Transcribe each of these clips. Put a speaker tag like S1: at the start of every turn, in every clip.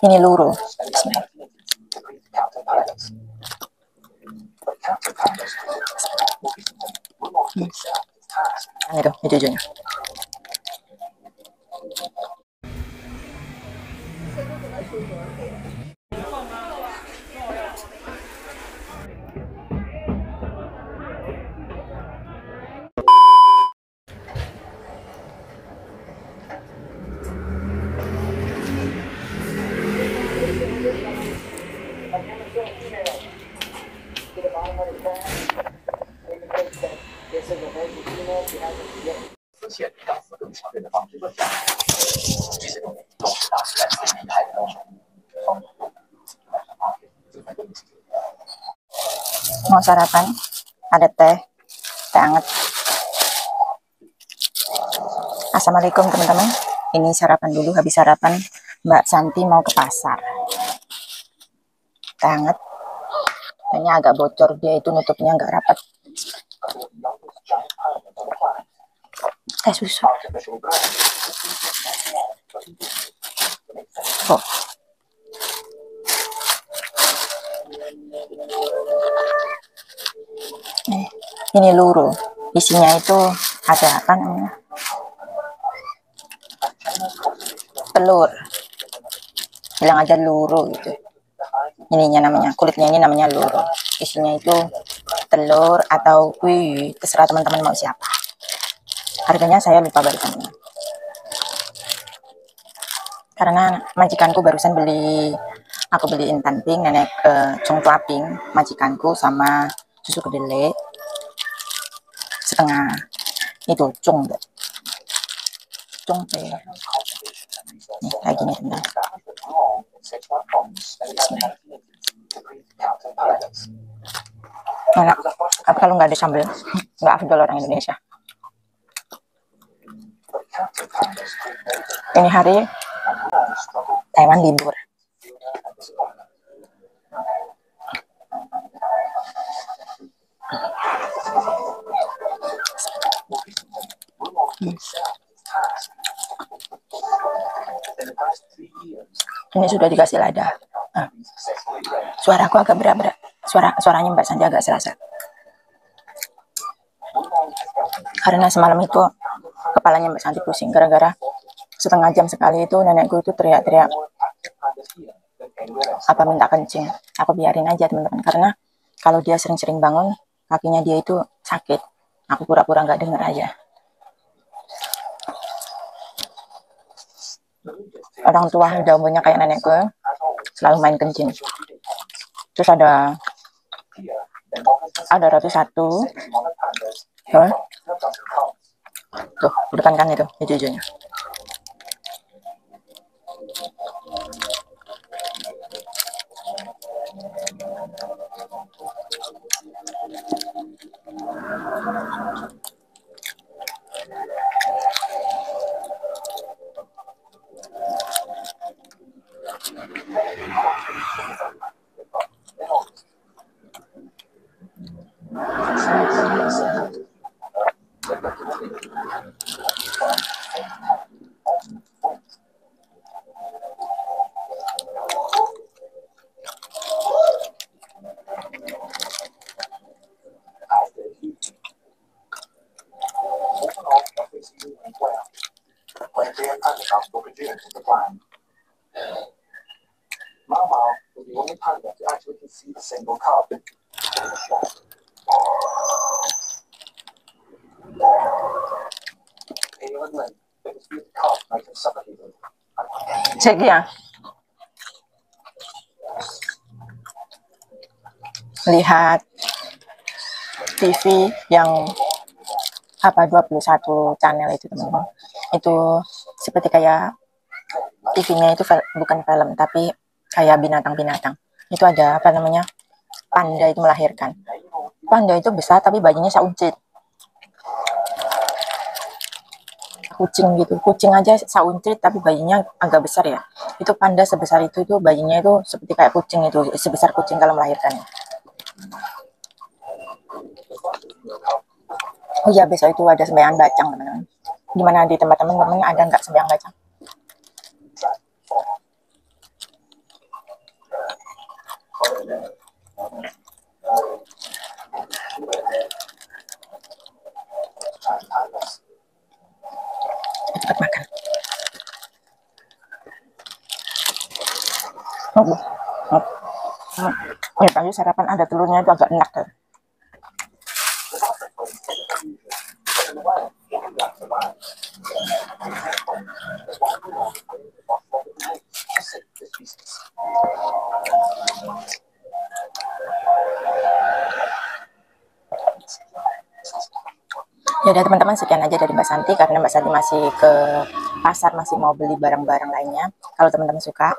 S1: Ini luru. Bismillah. Itu jujurnya. Mau sarapan, ada teh hangat. Assalamualaikum teman-teman, ini sarapan dulu. Habis sarapan Mbak Santi mau ke pasar. Teh hangat, tehnya agak bocor, dia itu nutupnya nggak rapat. Teh susu. Oh. Ini luru, isinya itu ada apa namanya, telur, bilang aja luru gitu. Ininya namanya, kulitnya ini namanya luru, isinya itu telur atau terserah teman-teman mau siapa. Harganya saya lupa balikannya, karena majikanku barusan aku beliin tanping nenek cung tuaping majikanku sama susu kedelai setengah itu cung teh nih kayak gini teman. Enak, tapi kalau nggak ada sambal nggak afdol orang Indonesia. Ini hari Taiwan libur. Ini sudah dikasih lada. Nah, suaraku agak berat-berat. Suaranya Mbak Santi agak serasa. Karena semalam itu kepalanya Mbak Santi pusing gara-gara setengah jam sekali itu nenekku itu teriak-teriak apa minta kencing. Aku biarin aja teman-teman, karena kalau dia sering-sering bangun kakinya dia itu sakit. Aku pura-pura nggak dengar aja. Orang tua udah umurnya kayak nenekku selalu main kencing. Terus ada ratu satu tuh depan kan itu hijau-hijaunya. Cek ya, lihat TV yang 21 channel itu teman-teman, itu seperti kayak TV-nya itu bukan film tapi kayak binatang-binatang. Itu ada apa namanya, panda itu melahirkan. Panda itu besar tapi bayinya sauncit. Kucing gitu, kucing aja sauncit tapi bayinya agak besar ya. Itu panda sebesar itu bayinya itu seperti kayak kucing, itu sebesar kucing kalau melahirkan. Oh iya, besok itu ada sembahyang bacang teman-teman. Gimana di tempat teman-teman ada nggak sembahyang bacang? cepet makan. Oh, ya pagi sarapan ada telurnya itu agak enak tuh. Ya udah teman-teman, sekian aja dari Mbak Santi, karena Mbak Santi masih ke pasar, masih mau beli barang-barang lainnya. Kalau teman-teman suka,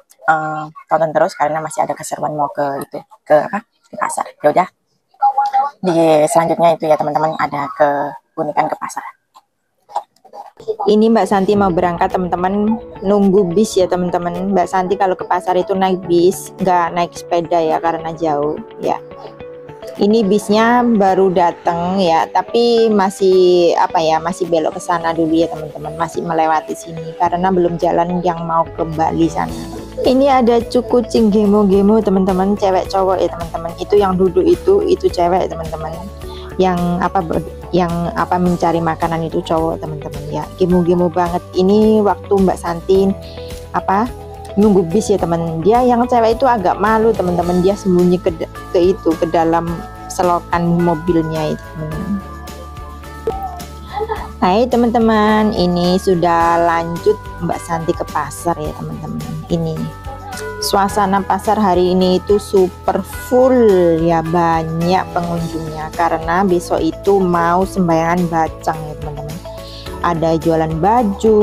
S1: tonton terus karena masih ada keseruan mau ke itu, ke apa? Ke pasar. Ya udah. Di selanjutnya itu ya teman-teman, ada keunikan ke pasar. Ini Mbak Santi mau berangkat teman-teman, nunggu bis ya teman-teman. Mbak Santi kalau ke pasar itu naik bis, nggak naik sepeda ya karena jauh ya. Ini bisnya baru datang ya, tapi masih apa ya, masih belok ke sana dulu ya teman-teman, masih melewati sini karena belum jalan yang mau ke Bali sana. Ini ada kucing gemo-gemo teman-teman, cewek cowok ya teman-teman. Itu yang duduk itu cewek teman-teman. Yang apa mencari makanan itu cowok teman-teman ya. Gemo-gemo banget. Ini waktu Mbak Santi apa nunggu bis ya teman. Dia yang cewek itu agak malu teman-teman, dia sembunyi ke dalam selokan mobilnya itu teman-teman. Hai teman-teman, ini sudah lanjut Mbak Santi ke pasar ya teman-teman. Ini suasana pasar hari ini itu super full ya, banyak pengunjungnya karena besok itu mau sembayangan bacang ya teman-teman. Ada jualan baju,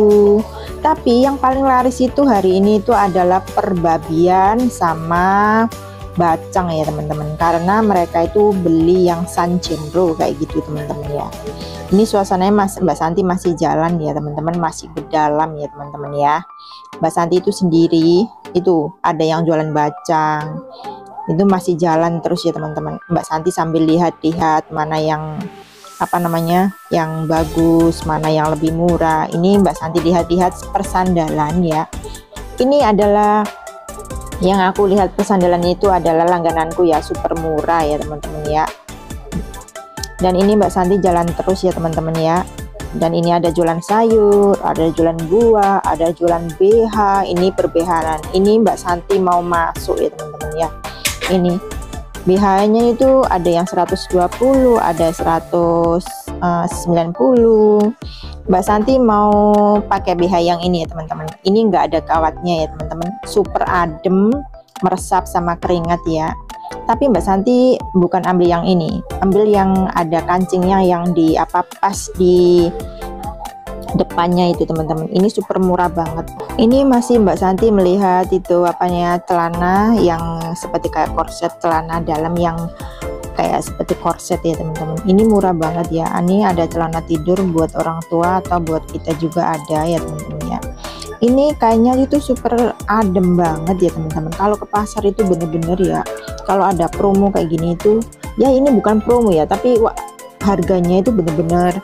S1: tapi yang paling laris itu hari ini itu adalah perbabian sama bacang ya teman-teman, karena mereka itu beli yang sanjenro kayak gitu teman-teman ya. Ini suasananya Mbak Santi masih jalan ya teman-teman, masih ke dalam ya teman-teman ya. Mbak Santi itu sendiri, itu ada yang jualan bacang, itu masih jalan terus ya teman-teman. Mbak Santi sambil lihat-lihat mana yang apa namanya yang bagus, mana yang lebih murah. Ini Mbak Santi lihat-lihat persandalan ya. Ini adalah yang aku lihat, persandalan itu adalah langgananku ya, super murah ya teman-teman ya. Dan ini Mbak Santi jalan terus ya teman-teman ya. Dan ini ada jualan sayur, ada jualan buah, ada jualan BH. Ini perbehanan. Ini Mbak Santi mau masuk ya teman-teman ya. Ini BH-nya itu ada yang 120, ada 190. Mbak Santi mau pakai BH yang ini ya teman-teman. Ini enggak ada kawatnya ya teman-teman. Super adem, meresap sama keringat ya. Tapi Mbak Santi bukan ambil yang ini, ambil yang ada kancingnya yang di apa pas di depannya itu teman-teman. Ini super murah banget. Ini masih Mbak Santi melihat itu apanya, celana yang seperti kayak korset, celana dalam yang kayak seperti korset ya teman-teman. Ini murah banget ya. Ini ada celana tidur buat orang tua atau buat kita juga ada ya teman-teman ya. Ini kayaknya itu super adem banget ya teman-teman. Kalau ke pasar itu bener-bener ya, kalau ada promo kayak gini itu ya, ini bukan promo ya, tapi harganya itu bener-bener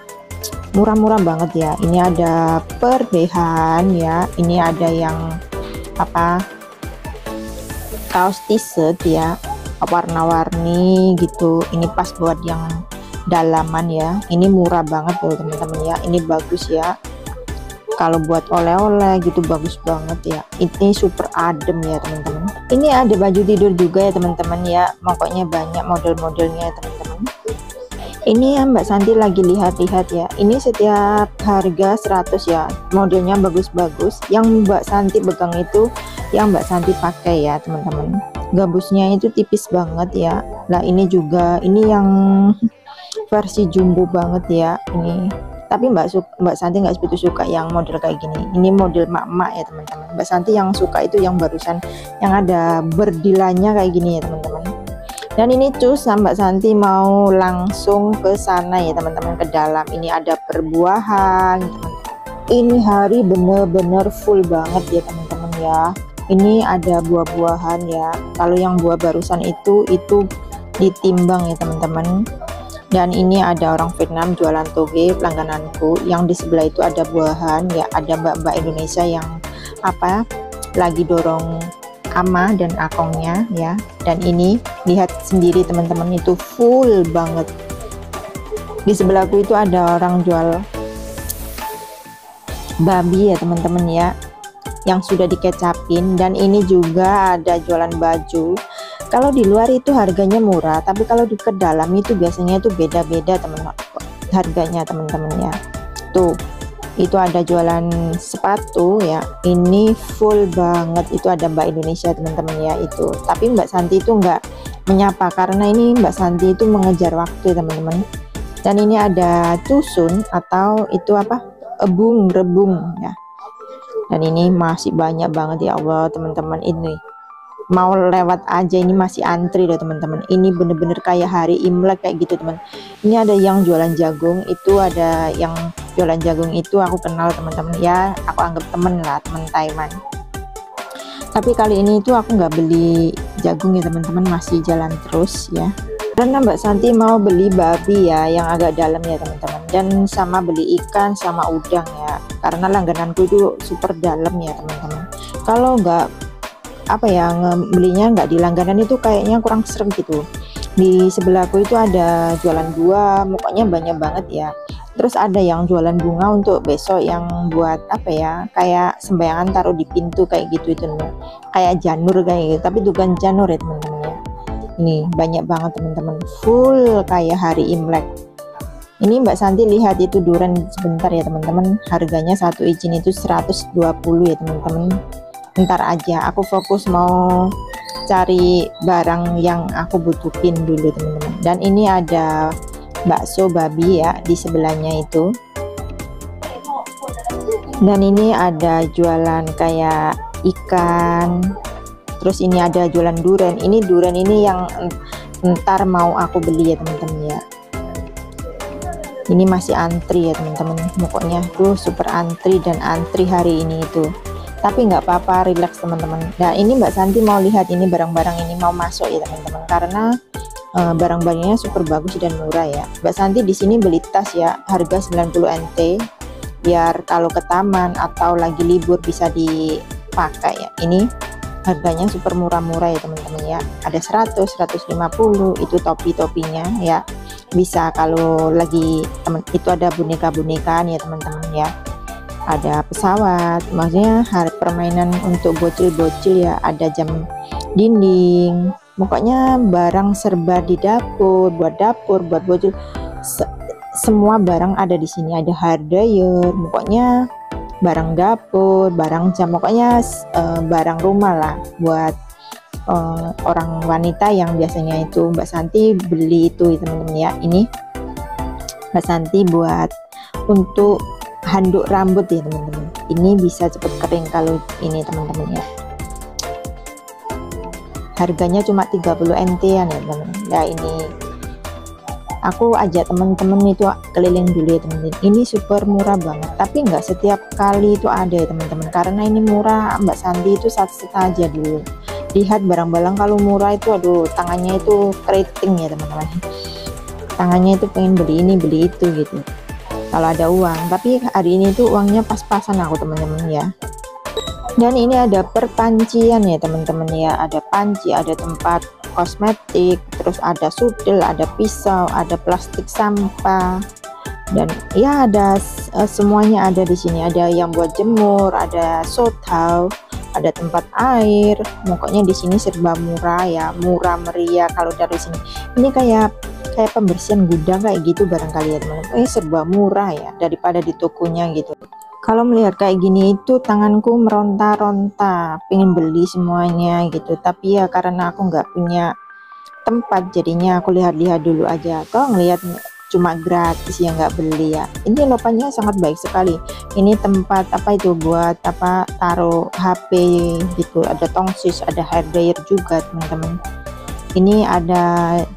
S1: murah-murah banget ya. Ini ada perbehan ya, ini ada yang apa kaos t-shirt ya, warna-warni gitu. Ini pas buat yang dalaman ya. Ini murah banget tuh teman-teman ya. Ini bagus ya. Kalau buat oleh-oleh gitu bagus banget ya. Ini super adem ya teman-teman. Ini ada baju tidur juga ya teman-teman ya. Pokoknya banyak model-modelnya ya teman-teman. Ini ya Mbak Santi lagi lihat-lihat ya. Ini setiap harga 100 ya. Modelnya bagus-bagus. Yang Mbak Santi pegang itu yang Mbak Santi pakai ya teman-teman. Gabusnya itu tipis banget ya. Nah ini juga, ini yang versi jumbo banget ya ini. Tapi Mbak Santi nggak begitu suka yang model kayak gini. Ini model mak-mak ya teman-teman. Mbak Santi yang suka itu yang barusan, yang ada berdilanya kayak gini ya teman-teman. Dan ini cus Mbak Santi mau langsung ke sana ya teman-teman, ke dalam. Ini ada perbuahan teman-teman. Ini hari bener-bener full banget ya teman-teman ya. Ini ada buah-buahan ya. Kalau yang buah barusan itu ditimbang ya teman-teman. Dan ini ada orang Vietnam jualan toge, langgananku. Yang di sebelah itu ada buahan ya, ada mbak-mbak Indonesia yang apa lagi dorong ama dan akongnya ya. Dan ini lihat sendiri teman-teman, itu full banget. Di sebelahku itu ada orang jual babi ya teman-teman ya, yang sudah dikecapin. Dan ini juga ada jualan baju. Kalau di luar itu harganya murah, tapi kalau di ke dalam itu biasanya itu beda-beda teman-teman harganya teman-teman ya. Tuh, itu ada jualan sepatu ya, ini full banget. Itu ada Mbak Indonesia teman-teman ya itu, tapi Mbak Santi itu enggak menyapa karena ini Mbak Santi itu mengejar waktu teman-teman. Dan ini ada tusun atau itu apa, rebung ya. Dan ini masih banyak banget ya Allah teman-teman, ini mau lewat aja ini masih antri loh teman-teman. Ini bener-bener kayak hari Imlek kayak gitu teman. Ini ada yang jualan jagung, itu ada yang jualan jagung itu aku kenal teman-teman ya, aku anggap temen lah, temen Taiwan. Tapi kali ini itu aku nggak beli jagung ya teman-teman, masih jalan terus ya, karena Mbak Santi mau beli babi ya yang agak dalam ya teman-teman, dan sama beli ikan sama udang ya, karena langgananku itu super dalam ya teman-teman. Kalau nggak apa ya, belinya nggak di langganan itu kayaknya kurang serem gitu. Di sebelahku itu ada jualan buah, pokoknya banyak banget ya. Terus ada yang jualan bunga untuk besok, yang buat apa ya, kayak sembayangan taruh di pintu kayak gitu itu loh, kayak janur kayak gitu, tapi bukan janur ya teman-teman ya. Ini banyak banget teman-teman, full kayak hari Imlek. Ini Mbak Santi lihat itu durian sebentar ya teman-teman, harganya satu izin itu 120 ya teman-teman. Ntar aja aku fokus mau cari barang yang aku butuhin dulu teman-teman. Dan ini ada bakso babi ya di sebelahnya itu. Dan ini ada jualan kayak ikan. Terus ini ada jualan durian. Ini durian ini yang ntar mau aku beli ya teman-teman ya. Ini masih antri ya teman-teman, pokoknya tuh super antri dan antri hari ini itu. Tapi nggak apa-apa, relax teman-teman. Nah ini Mbak Santi mau lihat ini barang-barang ini mau masuk ya teman-teman, karena barang-barangnya super bagus dan murah ya. Mbak Santi di sini beli tas ya, harga 90 NT, biar kalau ke taman atau lagi libur bisa dipakai ya. Ini harganya super murah-murah ya teman-teman ya, ada 100, 150 itu topi-topinya ya. Bisa kalau lagi itu ada boneka-bonekaan ya teman-teman ya, ada pesawat, maksudnya permainan untuk bocil-bocil ya, ada jam dinding, pokoknya barang serba di dapur, buat bocil, semua barang ada di sini. Ada hardware, pokoknya barang dapur, barang jam, pokoknya barang rumah lah buat orang wanita yang biasanya itu Mbak Santi beli itu teman-teman ya. Ini Mbak Santi buat untuk handuk rambut ya teman-teman, ini bisa cepet kering kalau ini teman-teman ya. Harganya cuma 30 NT-an ya teman-teman. Nah ini aku ajak teman-teman itu keliling dulu ya teman-teman. Ini super murah banget, tapi nggak setiap kali itu ada ya teman-teman, karena ini murah. Mbak Santi itu satu aja dulu lihat barang-barang, kalau murah itu aduh tangannya itu keriting ya teman-teman, tangannya itu pengen beli ini beli itu gitu kalau ada uang. Tapi hari ini tuh uangnya pas-pasan aku teman-teman ya. Dan ini ada perpancian ya teman-teman ya, ada panci, ada tempat kosmetik, terus ada sudel, ada pisau, ada plastik sampah, dan ya ada semuanya ada di sini. Ada yang buat jemur, ada sotau, ada tempat air, pokoknya di sini serba murah ya, murah meriah kalau dari sini. Ini kayak pembersihan gudang kayak gitu barangkali ya teman-teman. Serba murah ya daripada di tokonya gitu. Kalau melihat kayak gini itu tanganku meronta-ronta pengen beli semuanya gitu, tapi ya karena aku nggak punya tempat jadinya aku lihat-lihat dulu aja. Kalau ngelihat cuma gratis ya nggak beli ya. Ini lopannya sangat baik sekali. Ini tempat apa itu, buat apa, taruh HP gitu, ada tongsis, ada hardware juga teman-teman. Ini ada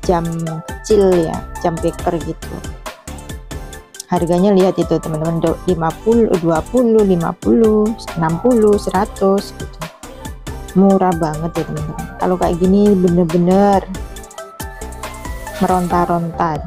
S1: jam kecil ya, jam beker gitu. Harganya lihat itu teman-teman, 50, 20, 50, 60, 100 gitu. Murah banget ya teman-teman. Kalau kayak gini bener-bener meronta-ronta.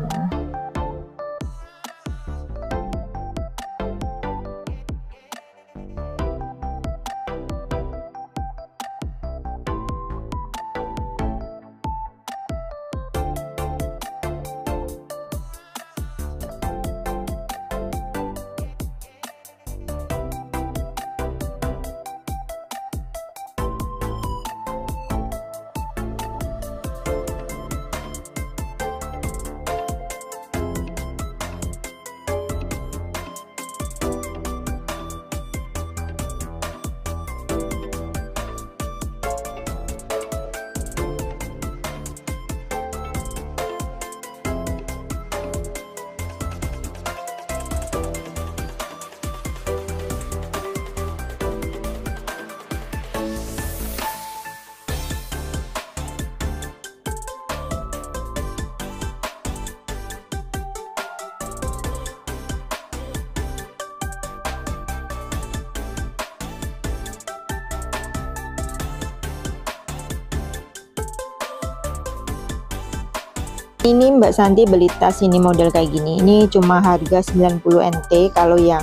S2: Ini Mbak Santi beli tas ini model kayak gini. Ini cuma harga 90 NT. Kalau yang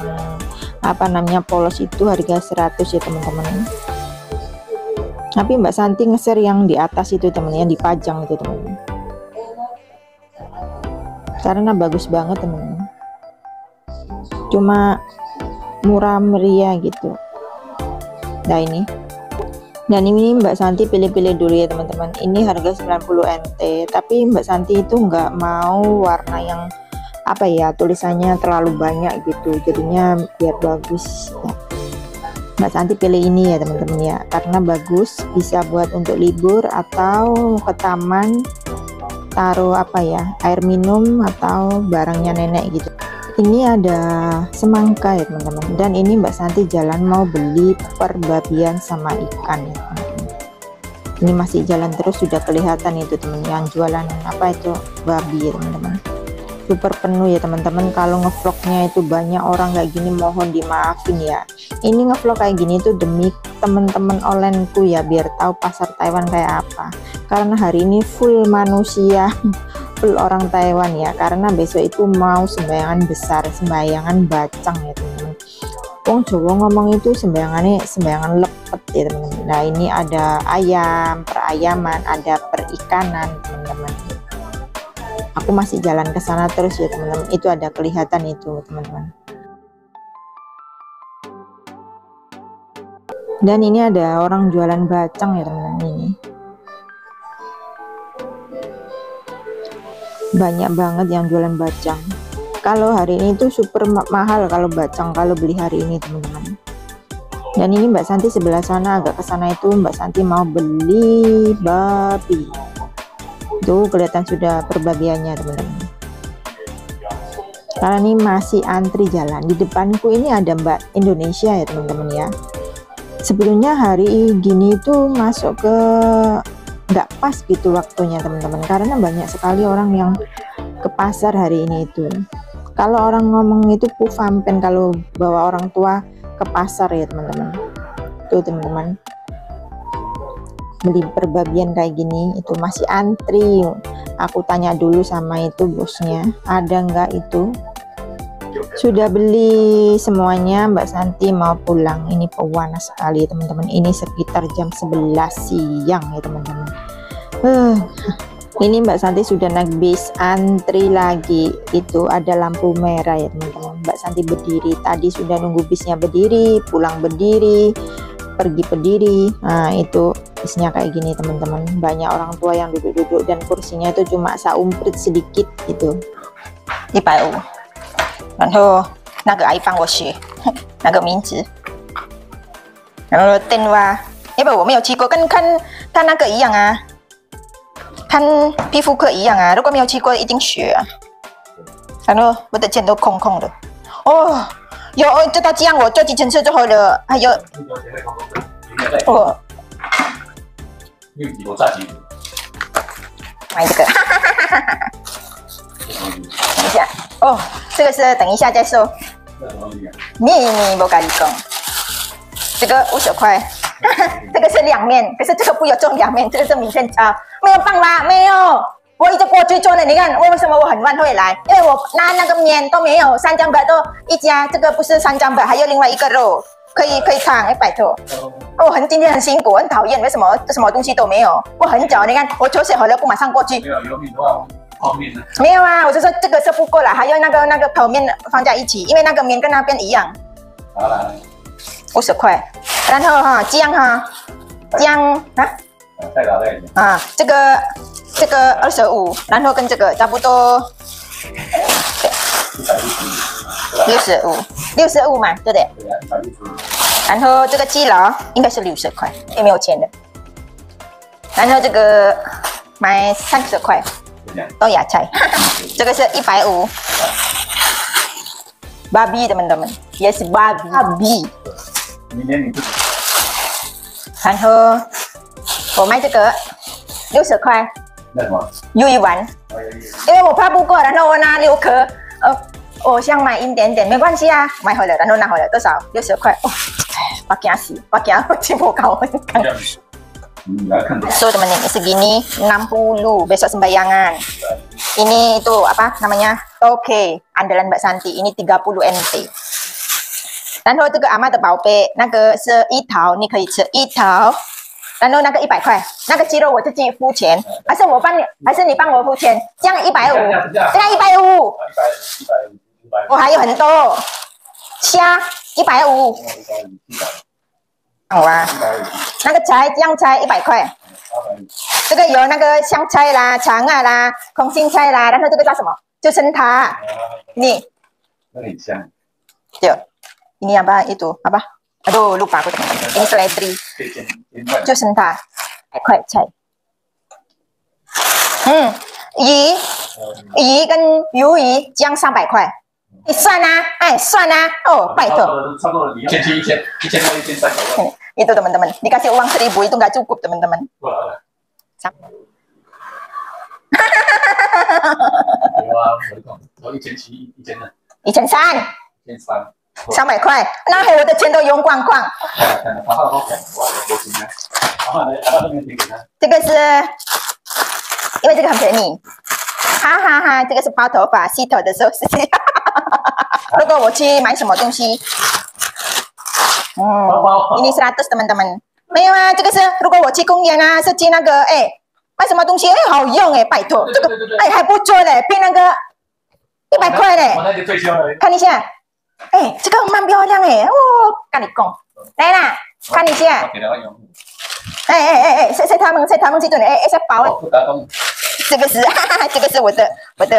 S2: apa namanya polos itu harga 100 ya teman-teman. Tapi Mbak Santi nge-share yang di atas itu teman, yang dipajang itu teman. Karena bagus banget teman. Cuma murah meriah gitu. Nah ini. Dan ini Mbak Santi pilih-pilih dulu ya teman-teman. Ini harga 90 NT. Tapi Mbak Santi itu nggak mau warna yang apa ya, tulisannya terlalu banyak gitu. Jadinya biar bagus. Ya. Mbak Santi pilih ini ya teman-teman ya. Karena bagus, bisa buat untuk libur atau ke taman, taruh apa ya, air minum atau barangnya nenek gitu. Ini ada semangka ya teman-teman, dan ini Mbak Santi jalan mau beli perbabian sama ikan ya teman-teman. Ini masih jalan terus, sudah kelihatan itu teman yang jualan apa itu babi ya teman-teman. Super penuh ya teman-teman. Kalau ngevlognya itu banyak orang kayak gini, mohon dimaafin ya. Ini ngevlog kayak gini itu demi teman-teman onlineku ya, biar tahu pasar Taiwan kayak apa. Karena hari ini full manusia, full orang Taiwan ya, karena besok itu mau sembayangan besar, sembayangan bacang ya teman-teman. Wong Jawa ngomong itu sembayangan lepet ya teman-teman. Nah ini ada ayam, perayaman, ada perikanan teman-teman. Aku masih jalan ke sana terus ya teman-teman. Itu ada kelihatan itu teman-teman. Dan ini ada orang jualan bacang ya teman-teman ini. Banyak banget yang jualan bacang. Kalau hari ini tuh super mahal kalau bacang, kalau beli hari ini teman-teman. Dan ini Mbak Santi sebelah sana, agak ke sana itu Mbak Santi mau beli babi. Tuh kelihatan sudah perbagiannya teman-teman. Karena ini masih antri jalan. Di depanku ini ada Mbak Indonesia ya teman-teman ya. Sebelumnya hari gini tuh masuk ke nggak pas gitu waktunya teman-teman, karena banyak sekali orang yang ke pasar hari ini itu. Kalau orang ngomong itu pufampen kalau bawa orang tua ke pasar ya teman-teman. Tuh teman-teman, beli perbagian kayak gini itu masih antri. Aku tanya dulu sama itu bosnya, ada nggak itu. Sudah beli semuanya, Mbak Santi mau pulang. Ini pewanas sekali teman-teman. Ini sekitar jam 11 siang ya teman-teman. Ini Mbak Santi sudah naik bis, antri lagi. Itu ada lampu merah ya teman-teman. Mbak Santi berdiri. Tadi sudah nunggu bisnya berdiri, pulang berdiri, pergi berdiri. Nah itu bisnya kayak gini teman-teman. Banyak orang tua yang duduk-duduk dan kursinya itu cuma saumprit sedikit gitu.
S1: 150，然后那个阿姨帮我写那个名字，然后电话，因为我没有去过，跟看那个一样啊，看皮肤科一样啊，如果没有去过一定学啊。然后我的肩都空空的，哦，有这道这样我坐计程车就好了，还有哦，买这个。等一下，哦，这个是等一下再收。你不跟你讲，这个50块，这个是凉面，可是这个不有种凉面，这个是米线炒，没有放吗？没有，我一直过去做的。你看为什么我很晚会来？因为我拿那个面都没有，三张白都一家，这个不是三张白，还有另外一个肉可以烫，哎，拜托。我今天很辛苦，很讨厌，为什么什么东西都没有？我很久，你看我球鞋好了，不马上过去。没有啊，我就说这个是不够了，还有那个泡面放在一起，因为那个面跟那边一样。好了，50块，然后姜啊，这个25，然后跟这个差不多65嘛，对不对？然后这个鸡佬应该是60块，也没有钱的。然后这个买30块。豆芽菜，这个是150。babi teman-teman, yes babi。然后我卖这个60块，又一碗，因为我怕不过，然后我拿6颗，我想买一点点，没关系啊，买回来，然后拿回来多少？60块，哦，我惊死，我惊我吃不够。So teman-teman segini 60 besok sembayangan. Ini itu apa namanya? Oke, andalan Mbak Santi. Ini 30 NT. 然后这个阿嬷的宝贝，那个是一头，你可以吃一头。然后那个100块，那个鸡肉我自己付钱，还是你帮我付钱？这样150，这样150。我还有很多虾150，好啊。那个样菜100块。这个有那个香菜啦、长啊啦、空心菜啦，然后这个叫什么？就生塔。Ini.
S3: 那很香。
S1: Yuk. Ini apa itu? Apa? Aduh, lupa aku teman-teman. Ini seledri. 就生塔，100块菜。鱼跟鱿鱼这样300块。你算啊，哎，算啊。哦，拜托。
S3: 差不多1000、1000到1300。
S1: Itu teman-teman, dikasih uang 1000 itu nggak cukup teman-teman.
S3: 我1700、1000的
S1: 1300。300块，那我的钱都用光光。这个是，因为这个很便宜，哈哈哈，这个是包头发、洗头的时候是这样。如果我去买什么东西，ini 100 teman-teman。没有啊，这个是如果我去公园啊，是去那个买什么东西好用拜托，这个还不错嘞，比那个100块嘞。
S3: 我那个退休了。
S1: 看一下。这个蛮漂亮哦，跟你讲，来啦，看一下。晒他们这种是包。这个是，这个是我的。
S3: 那个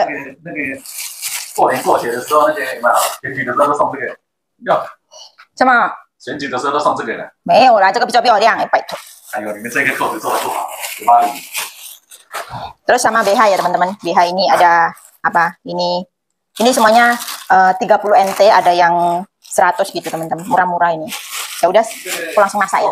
S3: 过年过节的时候，那些有没有选举的时候都送这个？哟。
S1: 什么？
S3: 选举的时候都送这个的。
S1: 没有啦，这个比较漂亮拜托。
S3: 哎呦，你们这个扣子做得不好，8厘。
S1: Terus sama BH ya teman-teman. BH ini ada apa? Ini semuanya 30 NT, ada yang 100 gitu teman-teman, murah-murah ini. Ya udah, aku langsung masak ya.